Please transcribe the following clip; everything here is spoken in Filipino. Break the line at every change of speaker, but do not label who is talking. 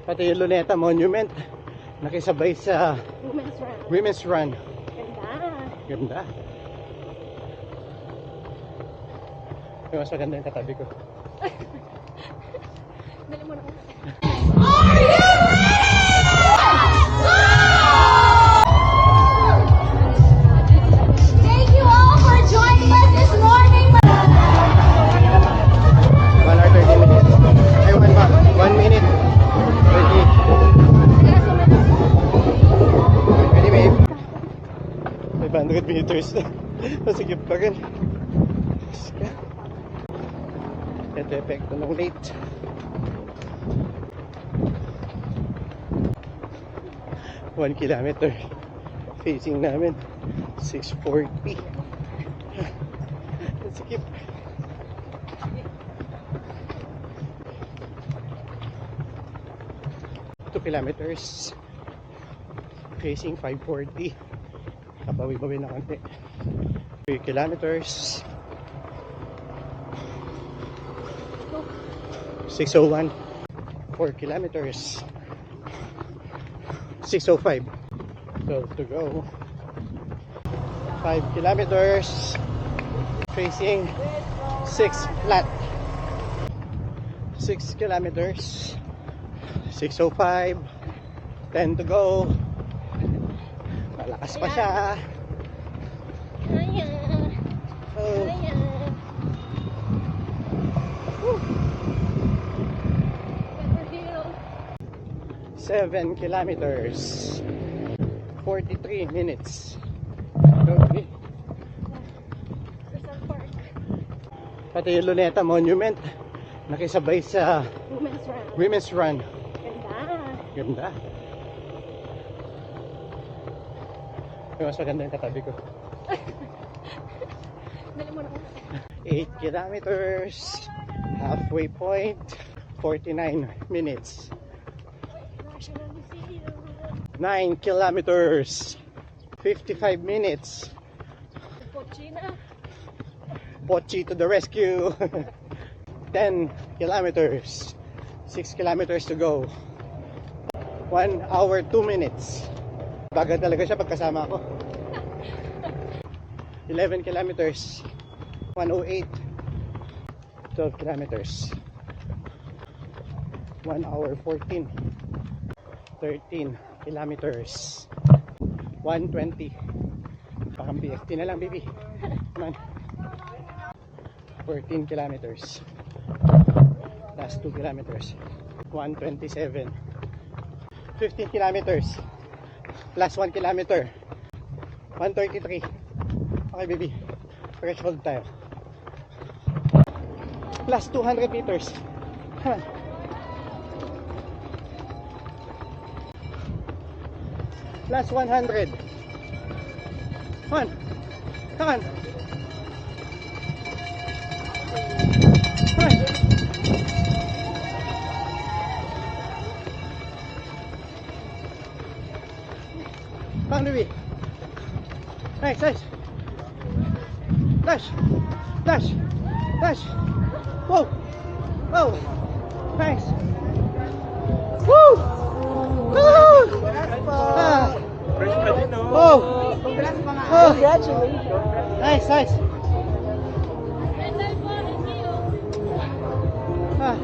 Pati yung Luneta Monument nakisabay sa Women's Run. Ganda. Yung mas maganda yung katabi ko.
Dali mo na ako. Thank you all for joining us this morning.
1 hour 30 minutes. Ay, 1 minute 30. Ready, babe? 500 meters na. Masigip pa rin. Ito epekto ng late. 1 kilometer. Facing namin 640. Masigip. Kilometers facing 540. Kabawi-bawi na konti. 3 kilometers 601. 4 kilometers 605. 12 to go. 5 kilometers facing 6 flat. 6 kilometers 605. 10 to go. Malakas pa siya. Oh. 7 kilometers 43 minutes. Okay. Pati yung Luneta Monument nakisabay sa Women's Run. Ganda. Yung mas maganda yung katabi ko.
Dali mo na ako.
8 kilometers halfway point 49 minutes. 9 kilometers 55 minutes. Pochi to the rescue. 10 kilometers 6 kilometers to go. 1 hour 2 minutes. Bagal talaga siya pagkasama ako. 11 kilometers 108. 12 kilometers 1 hour 14. 13 kilometers 120. Pakang BFT na lang, baby. Come on. 14 kilometers. Last 2 kilometers 127. 15 kilometers plus 1 kilometer 133. Okay, baby, threshold tayo. Plus 200 meters. Come on. Plus 100. Come on. Come on. Come on. Come on, baby. Nice, nice. Dash. Dash. Dash. Whoa. Whoa. Nice. Woo. Woo. Ah. Oh. Oh. Congratulations. Nice, nice. Ah.